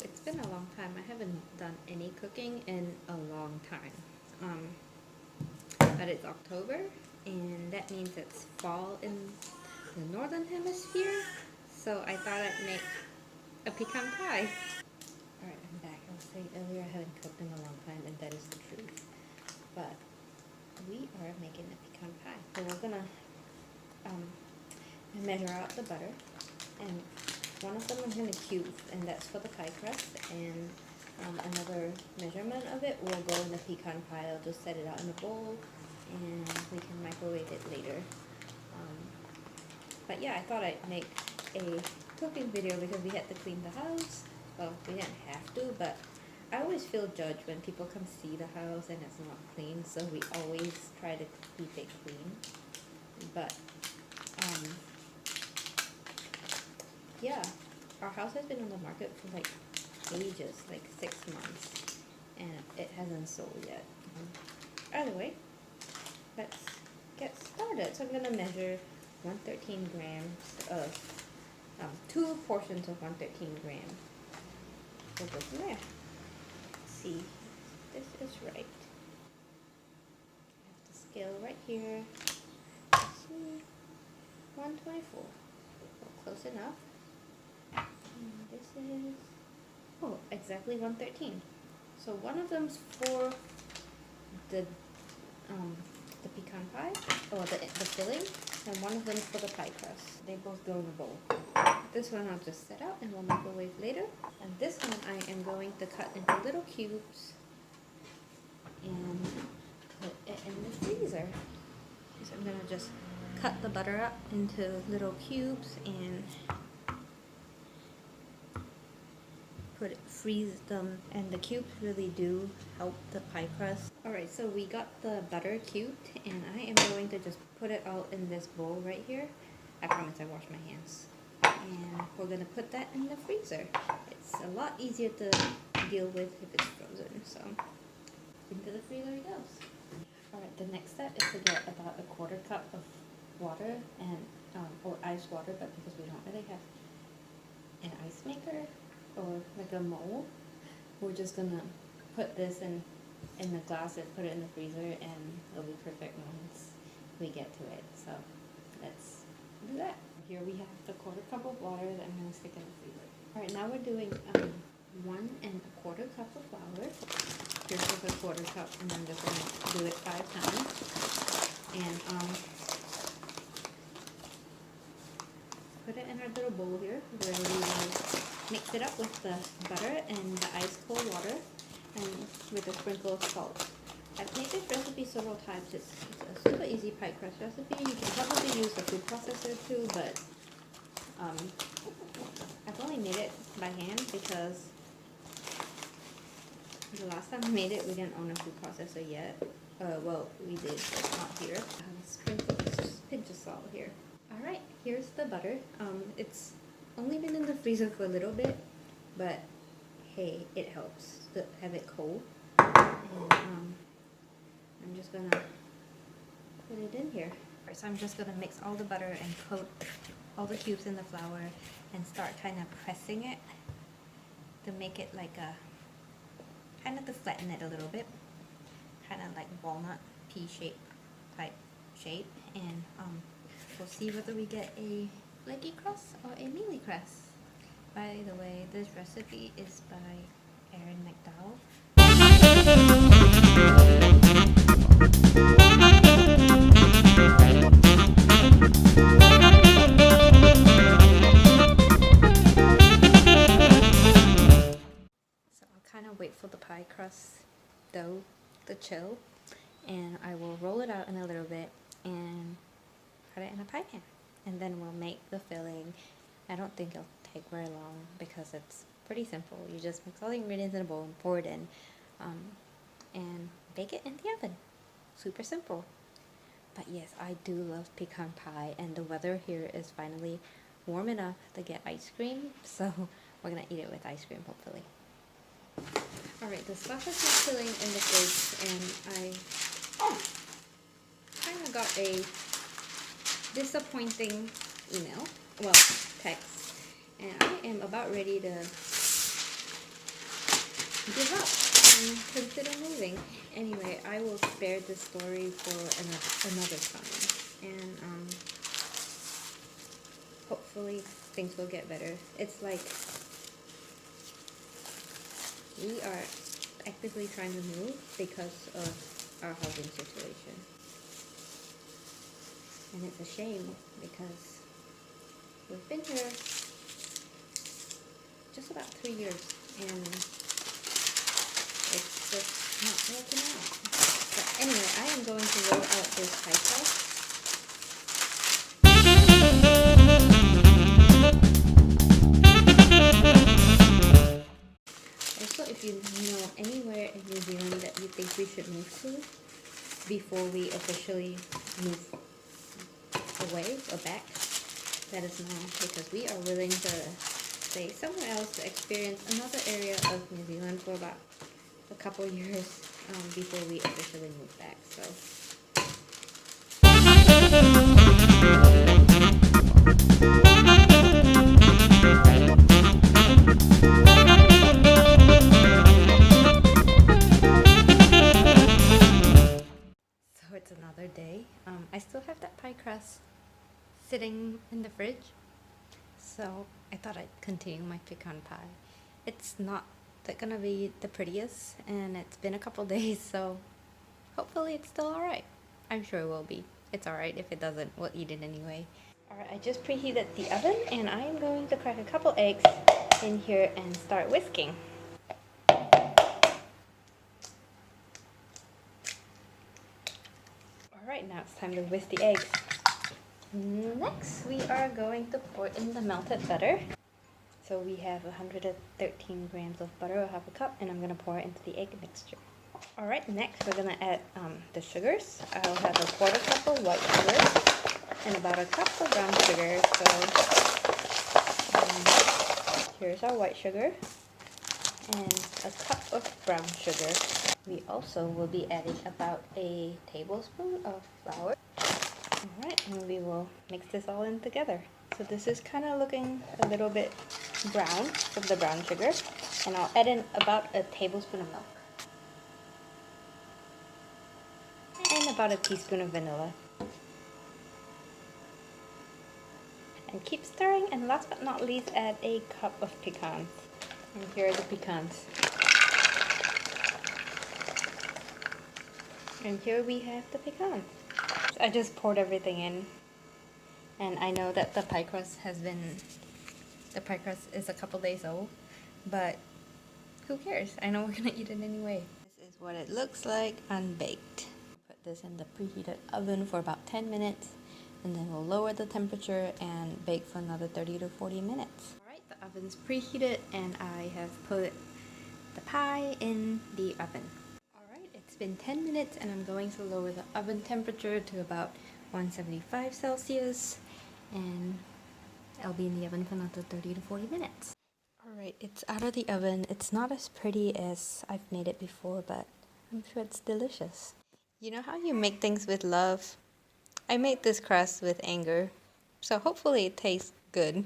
it's been a long time. I haven't done any cooking in a long time. But it's October, and that means it's fall in the northern hemisphere. So I thought I'd make a pecan pie. Alright, I'm back. I was saying earlier I haven't cooked in a long time, and that is the truth. But we are making a pecan pie. So we're gonna measure out the butter, and one of them I'm going to cube, and that's for the pie crust, and another measurement of it will go in the pecan pie. I'll just set it out in a bowl, and we can microwave it later. But yeah, I thought I'd make a cooking video because we had to clean the house. Well, we didn't have to, but I always feel judged when people come see the house and it's not clean, so we always try to keep it clean. But yeah, our house has been on the market for like ages, like 6 months, and it hasn't sold yet. Either way, let's get started. So I'm gonna measure 113 grams of 2 portions of 113 grams. We'll go from there. Let's see, this is right. I have the scale right here. Let's see, 124. Close enough. And this is, oh, exactly 113. So one of them's for the pecan pie, or the filling, and one of them's for the pie crust. They both go in a bowl. This one I'll just set out and we'll microwave later. And this one I am going to cut into little cubes and put it in the freezer. So I'm gonna just cut the butter up into little cubes and freeze them, and the cubes really do help the pie crust. Alright, so we got the butter cubed, and I am going to just put it all in this bowl right here. I promise I washed my hands. And we're going to put that in the freezer. It's a lot easier to deal with if it's frozen, so into the freezer it goes. Alright, the next step is to get about a 1/4 cup of water, and or ice water, but because we don't really have an ice maker or like a mold, we're just gonna put this in the glass and put it in the freezer, and it'll be perfect once we get to it. So let's do that. Here we have the 1/4 cup of water that I'm gonna stick in the freezer. Alright, now we're doing 1 1/4 cup of flour. Here's the 1/4 cup, and I'm just gonna do it 5 times. And put it in our little bowl here where we will mix it up with the butter and the ice cold water, and with a sprinkle of salt. I've made this recipe several times. It's a super easy pie crust recipe. You can probably use a food processor too, but I've only made it by hand because the last time I made it, we didn't own a food processor yet. Well, we did, but not here. Sprinkle a pinch of salt here. Alright, here's the butter. It's only been in the freezer for a little bit, but hey, it helps to have it cold. And I'm just gonna put it in here. Alright, so I'm just gonna mix all the butter and coat all the cubes in the flour and start kind of pressing it to make it like a, kind of to flatten it a little bit, kind of like walnut pea shape type shape, and we'll see whether we get a flaky crust or a mealy crust. By the way, this recipe is by Erin McDowell. So I'll kind of wait for the pie crust dough to chill, and I will roll it out in a little bit and put it in a pie pan, and then we'll make the filling. I don't think it'll take very long because it's pretty simple. You just mix all the ingredients in a bowl and pour it in, and bake it in the oven. Super simple. But yes, I do love pecan pie, and the weather here is finally warm enough to get ice cream, so we're gonna eat it with ice cream hopefully. Alright, the stuff is just filling in the fridge, and I kind of got a disappointing email, well, text, and I am about ready to give up and consider moving. Anyway, I will spare this story for another time, and hopefully things will get better. It's like we are actively trying to move because of our housing situation, and it's a shame because we've been here just about 3 years, and it's just not working out. But anyway, I am going to roll out this pie crust. Also, if you know anywhere in New Zealand that you think we should move to before we officially move away or back, let us know, because we are willing to stay somewhere else to experience another area of New Zealand for about a couple years before we officially move back. So it's another day. I still have that pie crust sitting in the fridge, so I thought I'd continue my pecan pie. It's not gonna be the prettiest, and it's been a couple days, so hopefully it's still alright. I'm sure it will be. It's alright. If it doesn't, we'll eat it anyway. Alright, I just preheated the oven, and I am going to crack a couple eggs in here and start whisking. Alright, now it's time to whisk the eggs. Next, we are going to pour in the melted butter. So we have 113 grams of butter, or half a cup, and I'm going to pour it into the egg mixture. Alright, next we're going to add the sugars. I'll have a quarter cup of white sugar and about a cup of brown sugar. So here's our white sugar and a cup of brown sugar. We also will be adding about a tablespoon of flour. Alright, and we will mix this all in together. So this is kind of looking a little bit brown with the brown sugar, and I'll add in about a tablespoon of milk and about a teaspoon of vanilla, and keep stirring. And last but not least, add a cup of pecans, and here are the pecans. And here we have the pecans. I just poured everything in, and I know that the pie crust is a couple days old, but who cares? I know we're gonna eat it anyway. This is what it looks like unbaked. Put this in the preheated oven for about 10 minutes, and then we'll lower the temperature and bake for another 30 to 40 minutes. Alright, the oven's preheated, and I have put the pie in the oven. It's been 10 minutes, and I'm going to lower the oven temperature to about 175 Celsius, and I'll be in the oven for another 30 to 40 minutes. Alright, it's out of the oven. It's not as pretty as I've made it before, but I'm sure it's delicious. You know how you make things with love? I made this crust with anger, so hopefully it tastes good.